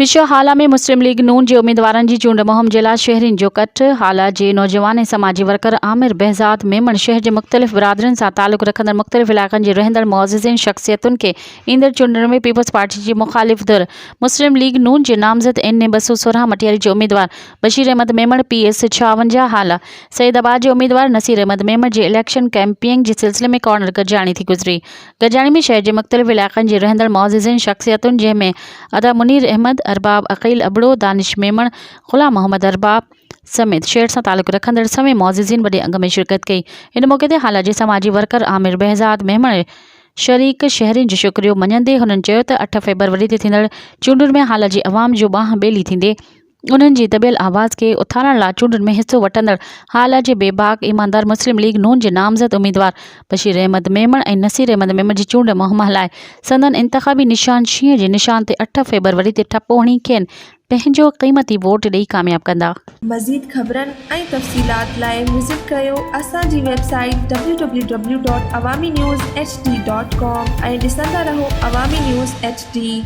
विश्व हाला में मुस्लिम लीग नून जे उम्मीदवारनि जी चूंड मुहिम जे लाइ शहरियुनि जो कट। हाला जे नौजवान ऐं समाजी वर्कर आमिर बहज़ाद मेमण शहर जे मुख़्तलिफ़ बिरादरियुनि सां तालुक़ रखंदड़ मुख़्तलिफ़ इलाक़नि जे रहंदड़ मुअज़्ज़िज़िन शख़्सियतुनि खे ईंदड़ चूंडनि में पीपल्स पार्टी जी मुख़ालिफ़ धुर मुस्लिम लीग नून जे नामज़द NA 216 मटियारी जे उम्मीदवार बशीर अहमद मेमण PS 56 हाला सईदाबाद जे उम्मीदवार नसीर अहमद मेमण जे इलेक्शन कैंपेनिंग जे सिलसिले में कॉर्नर गॾिजाणी थी गुज़री। गॾिजाणी में शहर जे मुख़्तलिफ़ इलाक़नि जे रहंदड़ मुअज़्ज़िज़िन शख़्सियतुनि जंहिंमें अदा मुनीर अहमद, अरबाब अक़ील अबड़ो, दानिश मेमण, ग़ुलाम मोहम्मद अरबाब समेत शहर सां तालुक़ रखंदड़ समें मुअज़्ज़िज़िन वॾे अंग में शिरकत कई। इन मौक़े ते हाला जे समाजी वर्कर आमिर बहज़ाद मेमण शरीक शहरियुनि जो शुक्रियो मञंदे हुननि चयो त 8 फ़रवरी ते थींदड़ चूंडुनि में हाला जी अवाम जो बांह ॿेली थींदे। उन्हनि जी दॿियल आवाज़ खे उथारण लाइ चूंडुनि में हिसो वठंदड़ हाला जे बेबाक ईमानदार मुस्लिम लीग नून जे नामज़द उम्मीदवार बशीर अहमद मेमण ऐं नसीर अहमद मेमण जी चूंड मुहिम हलाए संदन इंतख़ाबी निशान शींहं जे निशान ते 8 फ़रवरी ते ठपो हणी खेनि पंहिंजो क़ीमती वोट ॾेई कामयाब कंदा। मज़ीद ख़बरनि ऐं तफ़सीलात लाइ विज़िट कयो असांजी वेबसाइट www.awamiNewsHD.com ऐं ॾिसंदा रहो अवामी न्यूज़ HD।